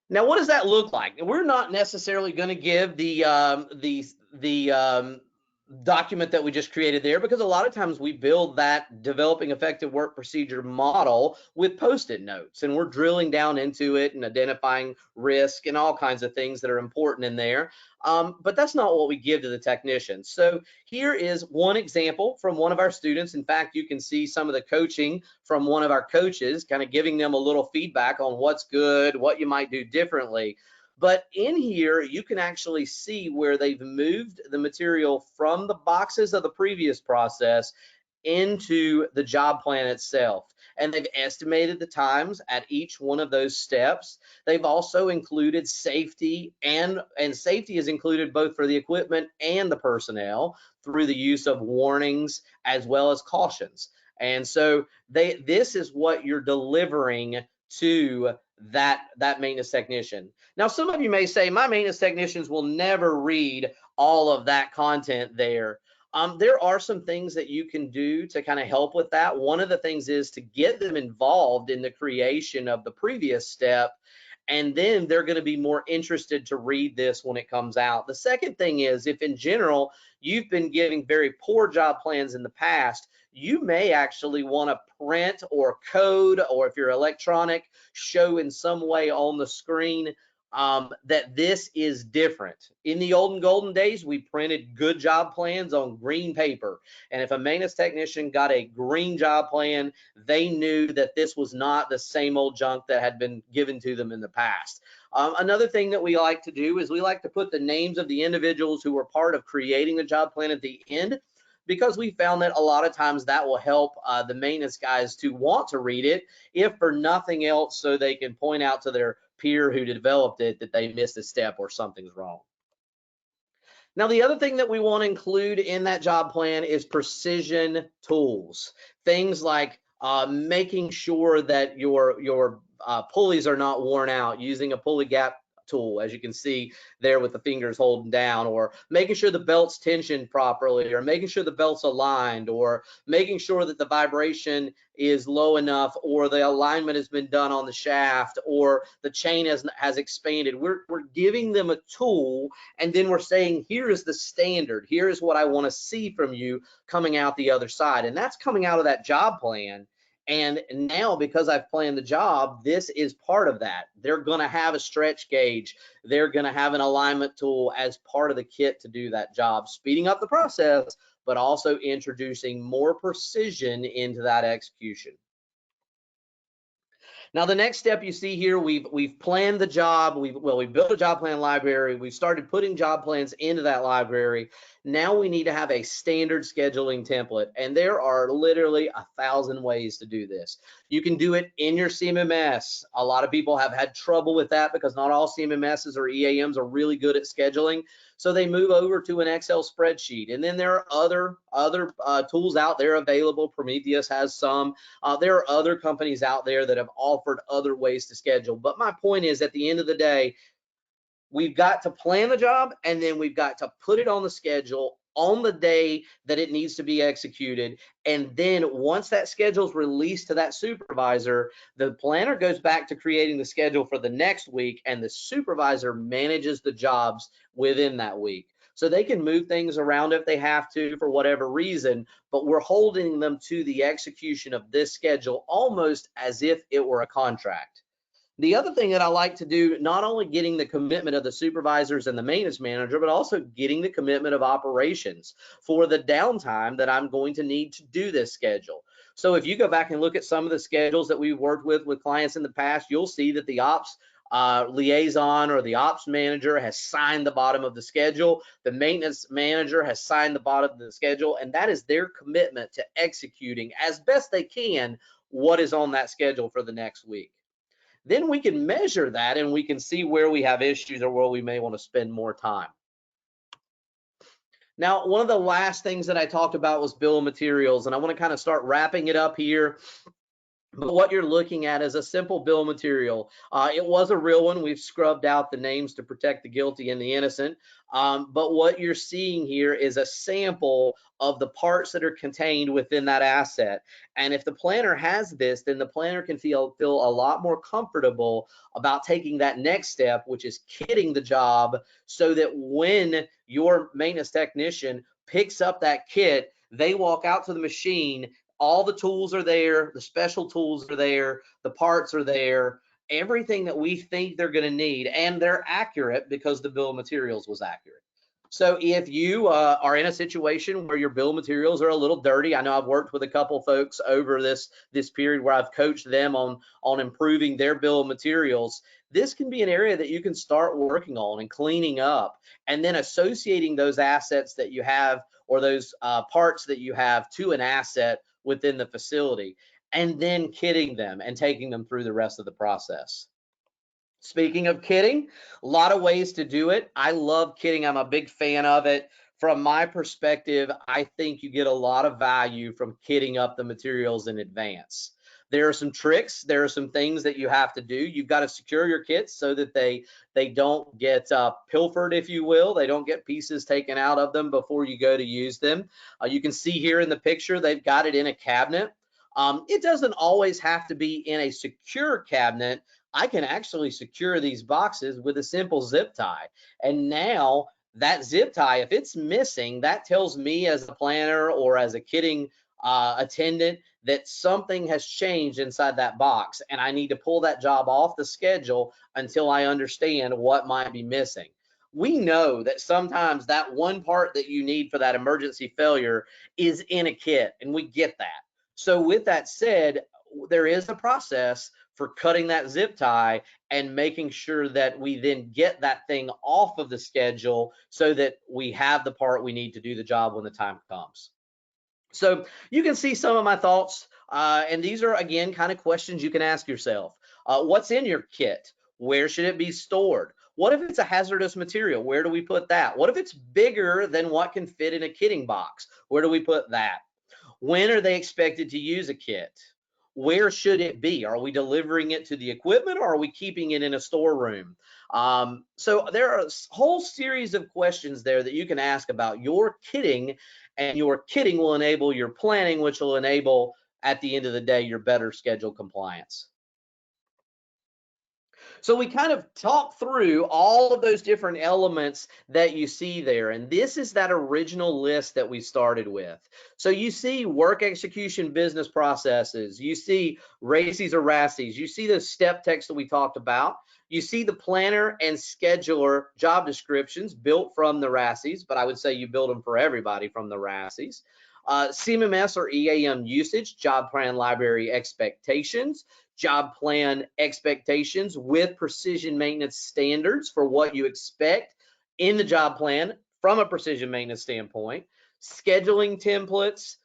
Now, what does that look like? We're not necessarily going to give the document that we just created there because a lot of times we build that developing effective work procedure model with post-it notes, and we're drilling down into it and identifying risk and all kinds of things that are important in there. But that's not what we give to the technicians. So here is one example from one of our students. In fact, you can see some of the coaching from one of our coaches, kind of giving them a little feedback on what's good, what you might do differently. But in here, you can actually see where they've moved the material from the boxes of the previous process into the job plan itself. And they've estimated the times at each one of those steps. They've also included safety, and safety is included both for the equipment and the personnel through the use of warnings as well as cautions. And so this is what you're delivering to that maintenance technician. Now, some of you may say, my maintenance technicians will never read all of that content there. There are some things that you can do to kind of help with that. One of the things is to get them involved in the creation of the previous step, and then they're going to be more interested to read this when it comes out. The second thing is, if in general you've been giving very poor job plans in the past, you may actually want to print or code, or if you're electronic, show in some way on the screen that this is different. In the olden golden days, we printed good job plans on green paper. And if a maintenance technician got a green job plan, they knew that this was not the same old junk that had been given to them in the past. Another thing that we like to do is we like to put the names of the individuals who were part of creating the job plan at the end, because we found that a lot of times that will help the maintenance guys to want to read it, if for nothing else, so they can point out to their peer who developed it that they missed a step or something's wrong. Now, the other thing that we want to include in that job plan is precision tools. Things like making sure that your pulleys are not worn out, using a pulley gap tool, as you can see there with the fingers holding down, or making sure the belt's tensioned properly, or making sure the belt's aligned, or making sure that the vibration is low enough, or the alignment has been done on the shaft, or the chain has expanded. We're giving them a tool, and then we're saying, here is the standard. Here is what I want to see from you coming out the other side. And that's coming out of that job plan. And now, because I've planned the job, this is part of that. They're going to have a stretch gauge. They're going to have an alignment tool as part of the kit to do that job, speeding up the process, but also introducing more precision into that execution. Now, the next step you see here, we've planned the job. We built a job plan library. We've started putting job plans into that library. Now we need to have a standard scheduling template, and there are literally 1,000 ways to do this. You can do it in your CMMS. A lot of people have had trouble with that because not all CMMSs or EAMs are really good at scheduling. So they move over to an Excel spreadsheet. And then there are other tools out there available. Prometheus has some. There are other companies out there that have offered other ways to schedule. But my point is, at the end of the day, we've got to plan the job, and then we've got to put it on the schedule on the day that it needs to be executed. And then once that schedule is released to that supervisor, the planner goes back to creating the schedule for the next week, and the supervisor manages the jobs within that week. So they can move things around if they have to for whatever reason, but we're holding them to the execution of this schedule almost as if it were a contract. The other thing that I like to do, not only getting the commitment of the supervisors and the maintenance manager, but also getting the commitment of operations for the downtime that I'm going to need to do this schedule. So if you go back and look at some of the schedules that we've worked with clients in the past, you'll see that the ops liaison or the ops manager has signed the bottom of the schedule. The maintenance manager has signed the bottom of the schedule, and that is their commitment to executing as best they can what is on that schedule for the next week. Then we can measure that, and we can see where we have issues or where we may want to spend more time. Now, one of the last things that I talked about was bill of materials, and I want to kind of start wrapping it up here. But what you're looking at is a simple bill of material. It was a real one. We've scrubbed out the names to protect the guilty and the innocent. But what you're seeing here is a sample of the parts that are contained within that asset. And if the planner has this, then the planner can feel a lot more comfortable about taking that next step, which is kitting the job, so that when your maintenance technician picks up that kit, they walk out to the machine, all the tools are there, the special tools are there, the parts are there, everything that we think they're going to need, and they're accurate because the bill of materials was accurate. So if you are in a situation where your bill of materials are a little dirty, I know I've worked with a couple folks over this period where I've coached them on improving their bill of materials. This can be an area that you can start working on and cleaning up, and then associating those assets that you have, or those parts that you have, to an asset within the facility, and then kitting them and taking them through the rest of the process. Speaking of kitting, a lot of ways to do it. I love kitting. I'm a big fan of it. From my perspective, I think you get a lot of value from kitting up the materials in advance. There are some tricks. There are some things that you have to do. You've got to secure your kits so that they don't get pilfered, if you will. They don't get pieces taken out of them before you go to use them. You can see here in the picture, they've got it in a cabinet. It doesn't always have to be in a secure cabinet. I can actually secure these boxes with a simple zip tie. And now that zip tie, if it's missing, that tells me as a planner or as a kitting attendant that something has changed inside that box and I need to pull that job off the schedule until I understand what might be missing. We know that sometimes that one part that you need for that emergency failure is in a kit, and we get that. So with that said, there is a process for cutting that zip tie and making sure that we then get that thing off of the schedule so that we have the part we need to do the job when the time comes. So you can see some of my thoughts, and these are, again, kind of questions you can ask yourself. What's in your kit? Where should it be stored? What if it's a hazardous material? Where do we put that? What if it's bigger than what can fit in a kitting box? Where do we put that? When are they expected to use a kit? Where should it be? Are we delivering it to the equipment, or are we keeping it in a storeroom? So there are a whole series of questions there that you can ask about your kitting, and your kitting will enable your planning, which will enable, at the end of the day, your better schedule compliance. So we kind of talk through all of those different elements that you see there. And this is that original list that we started with. So you see work execution business processes, you see RACIs or RASIs, you see the step text that we talked about, you see the planner and scheduler job descriptions built from the RASIs, but I would say you build them for everybody from the RASIs. CMMS or EAM usage, job plan library expectations, job plan expectations with precision maintenance standards for what you expect in the job plan from a precision maintenance standpoint, scheduling templates,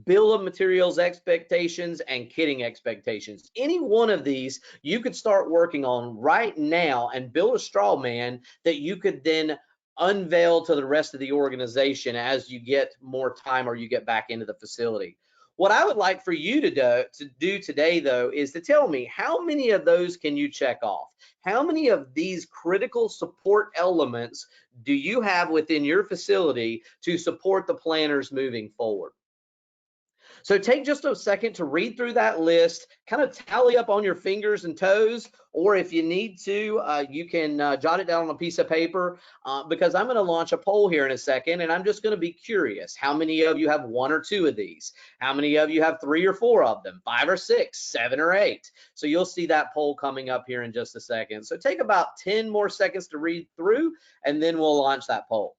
bill of materials expectations, and kitting expectations. Any one of these you could start working on right now and build a straw man that you could then unveil to the rest of the organization as you get more time or you get back into the facility. What I would like for you to do today, though, is to tell me how many of those can you check off? How many of these critical support elements do you have within your facility to support the planners moving forward? So take just a second to read through that list, kind of tally up on your fingers and toes, or if you need to, you can jot it down on a piece of paper, because I'm going to launch a poll here in a second, and I'm just going to be curious. How many of you have one or two of these? How many of you have 3 or 4 of them? 5 or 6, 7 or 8? So you'll see that poll coming up here in just a second. So take about 10 more seconds to read through, and then we'll launch that poll.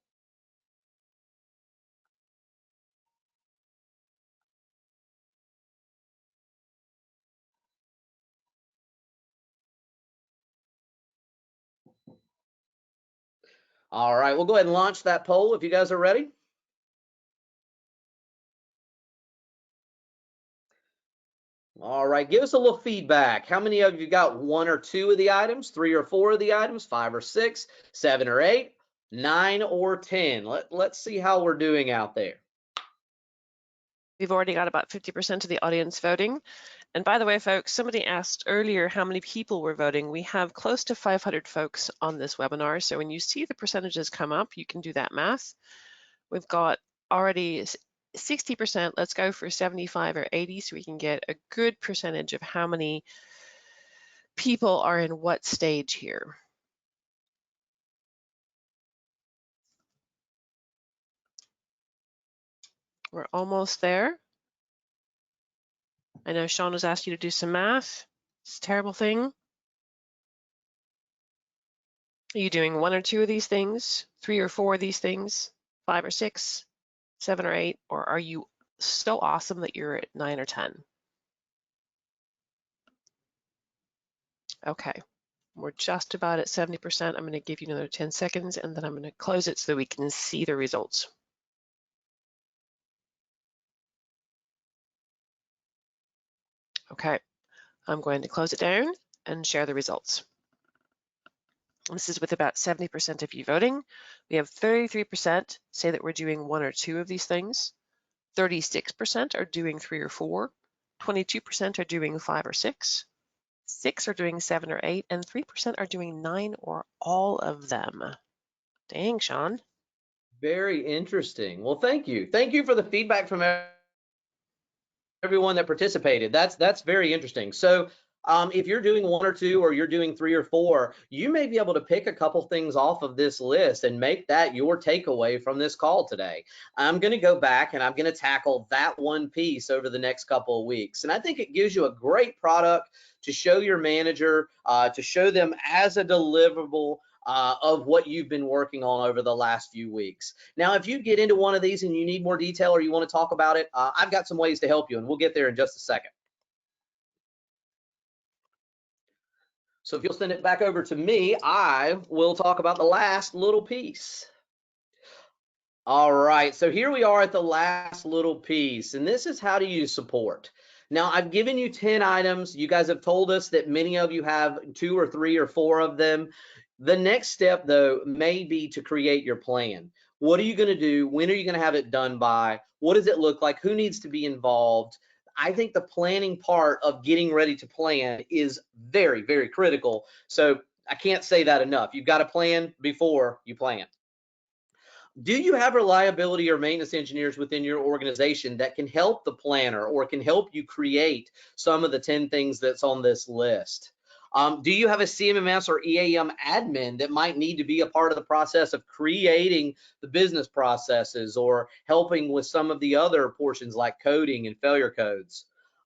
All right, we'll go ahead and launch that poll if you guys are ready. All right, give us a little feedback. How many of you got 1 or 2 of the items, 3 or 4 of the items, 5 or 6, 7 or 8, 9 or 10? Let's see how we're doing out there. We've already got about 50% of the audience voting. And by the way, folks, somebody asked earlier how many people were voting. We have close to 500 folks on this webinar. So when you see the percentages come up, you can do that math. We've got already 60%. Let's go for 75 or 80 so we can get a good percentage of how many people are in what stage here. We're almost there. I know Sean has asked you to do some math. It's a terrible thing. Are you doing 1 or 2 of these things, 3 or 4 of these things, 5 or 6, 7 or 8, or are you so awesome that you're at 9 or 10? Okay, we're just about at 70%. I'm going to give you another 10 seconds and then I'm going to close it so that we can see the results. Okay, I'm going to close it down and share the results. This is with about 70% of you voting. We have 33% say that we're doing 1 or 2 of these things. 36% are doing 3 or 4. 22% are doing 5 or 6. 6 are doing 7 or 8, and 3% are doing 9 or all of them. Dang, Sean. Very interesting. Well, thank you. Thank you for the feedback from everyone that participated. That's very interesting. So If you're doing one or two, or you're doing three or four, you may be able to pick a couple things off of this list and make that your takeaway from this call today. I'm going to go back and I'm going to tackle that one piece over the next couple of weeks. And I think it gives you a great product to show your manager, to show them as a deliverable of what you've been working on over the last few weeks. Now, if you get into one of these and you need more detail or you want to talk about it, I've got some ways to help you, and we'll get there in just a second. So if you'll send it back over to me, I will talk about the last little piece. All right, so here we are at the last little piece, and this is how to use support. Now, I've given you 10 items. You guys have told us that many of you have 2 or 3 or 4 of them. The next step, though, may be to create your plan. What are you going to do? When are you going to have it done by? What does it look like? Who needs to be involved? I think the planning part of getting ready to plan is very, very critical. So I can't say that enough. You've got to plan before you plan. Do you have reliability or maintenance engineers within your organization that can help the planner or can help you create some of the 10 things that's on this list? Do you have a CMMS or EAM admin that might need to be a part of the process of creating the business processes or helping with some of the other portions like coding and failure codes?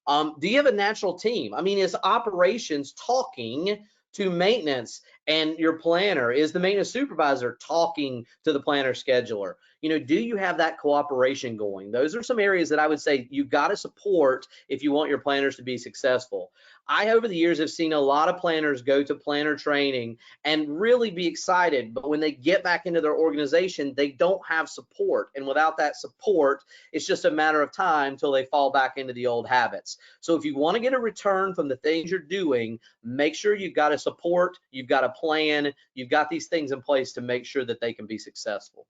Do you have a natural team? I mean, is operations talking to maintenance and your planner? Is the maintenance supervisor talking to the planner scheduler? You know, do you have that cooperation going? Those are some areas that I would say you got to support if you want your planners to be successful. I, over the years, have seen a lot of planners go to planner training and really be excited, but when they get back into their organization, they don't have support. And without that support, it's just a matter of time till they fall back into the old habits. So if you want to get a return from the things you're doing, make sure you've got a support, you've got a plan, you've got these things in place to make sure that they can be successful.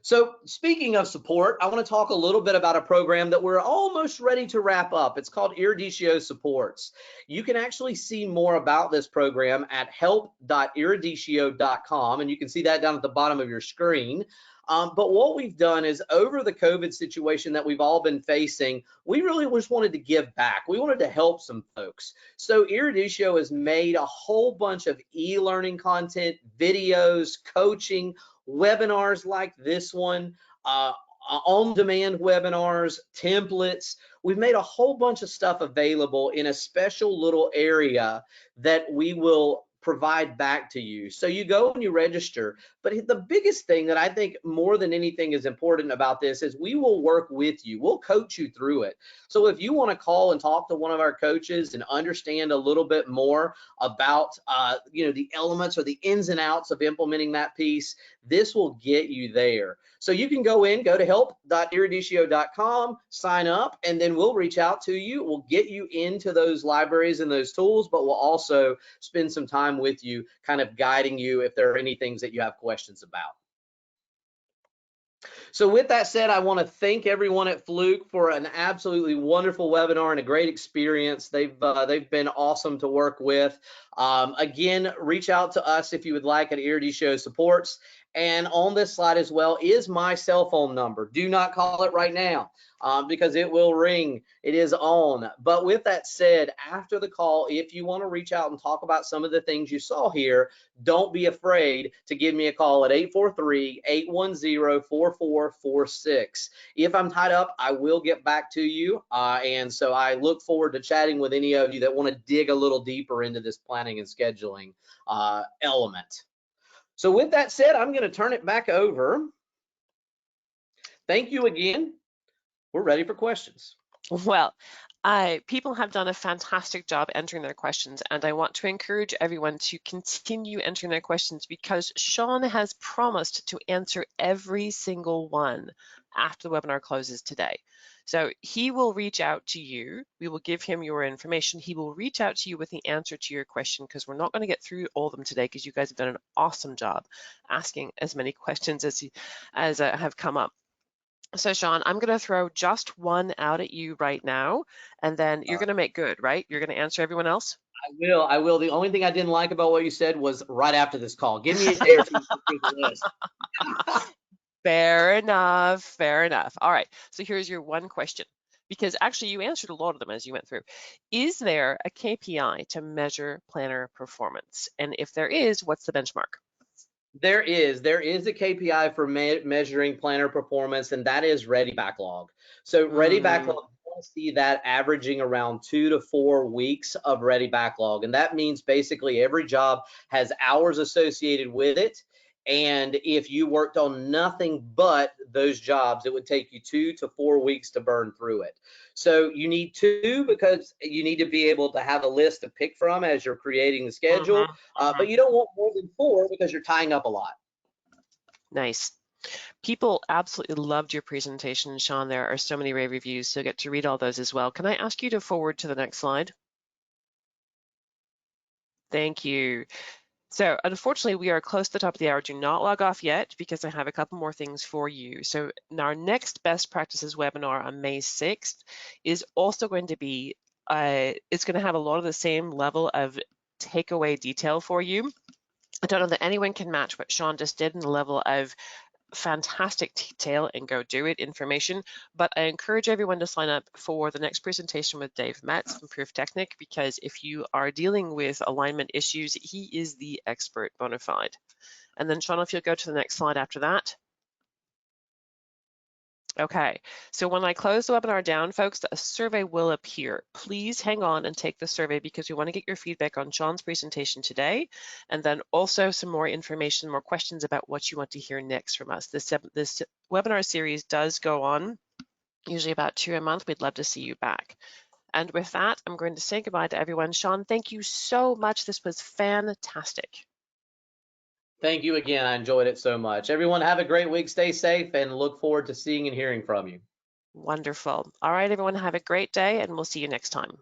So speaking of support, I want to talk a little bit about a program that we're almost ready to wrap up. It's called Eruditio Supports. You can actually see more about this program at help.eruditio.com, and you can see that down at the bottom of your screen. But what we've done is, over the COVID situation that we've all been facing, we really just wanted to give back. We wanted to help some folks. So Eruditio has made a whole bunch of e-learning content, videos, coaching, webinars like this one, on-demand webinars, templates. We've made a whole bunch of stuff available in a special little area that we will provide back to you. So you go and you register, but the biggest thing that I think more than anything is important about this is we will work with you. We'll coach you through it. So if you want to call and talk to one of our coaches and understand a little bit more about the elements or the ins and outs of implementing that piece, this will get you there. So you can go to help.eruditio.com, sign up, and then we'll reach out to you. We'll get you into those libraries and those tools, but we'll also spend some time with you, kind of guiding you if there are any things that you have questions about. So with that said, I want to thank everyone at Fluke for an absolutely wonderful webinar and a great experience. They've been awesome to work with. Again, reach out to us if you would like at Eruditio Supports. And on this slide as well is my cell phone number. Do not call it right now because it will ring. It is on. But with that said, after the call, if you want to reach out and talk about some of the things you saw here, don't be afraid to give me a call at 843-810-4446. If I'm tied up, I will get back to you. And so I look forward to chatting with any of you that want to dig a little deeper into this planning and scheduling element. So with that said, I'm going to turn it back over. Thank you again. We're ready for questions. Well, people have done a fantastic job entering their questions, and I want to encourage everyone to continue entering their questions because Sean has promised to answer every single one after the webinar closes today. So he will reach out to you. We will give him your information. He will reach out to you with the answer to your question because we're not going to get through all of them today because you guys have done an awesome job asking as many questions as have come up. So Sean, I'm going to throw just one out at you right now, and then you're going to make good, right? You're going to answer everyone else? I will. The only thing I didn't like about what you said was right after this call. Give me a day or two to through the list. Fair enough, fair enough. All right, so here's your one question. because actually you answered a lot of them as you went through. Is there a KPI to measure planner performance? And if there is, what's the benchmark? There is a KPI for measuring planner performance, and that is ready backlog. So ready Mm, backlog, you want to see that averaging around 2 to 4 weeks of ready backlog, and that means basically every job has hours associated with it. And if you worked on nothing but those jobs, it would take you 2 to 4 weeks to burn through it. So you need two because you need to be able to have a list to pick from as you're creating the schedule. But you don't want more than four because you're tying up a lot. Nice. People absolutely loved your presentation, Sean. There are so many rave reviews, so get to read all those as well. Can I ask you to forward to the next slide? Thank you. So unfortunately, we are close to the top of the hour. Do not log off yet because I have a couple more things for you. So our next best practices webinar on May 6th is also going to be, it's going to have a lot of the same level of takeaway detail for you. I don't know that anyone can match what Sean just did in the level of fantastic detail and go do it information, but I encourage everyone to sign up for the next presentation with Dave Metz from Proof Technic, because if you are dealing with alignment issues, he is the expert bona fide. And then Sean, if you'll go to the next slide after that. Okay, so when I close the webinar down, folks, a survey will appear. Please hang on and take the survey because we want to get your feedback on Sean's presentation today, and then also some more information, more questions about what you want to hear next from us. This webinar series does go on, usually about 2 a month. We'd love to see you back. And with that, I'm going to say goodbye to everyone. Sean, thank you so much. This was fantastic. Thank you again. I enjoyed it so much. Everyone have a great week. Stay safe and look forward to seeing and hearing from you. Wonderful. All right, everyone, have a great day, and we'll see you next time.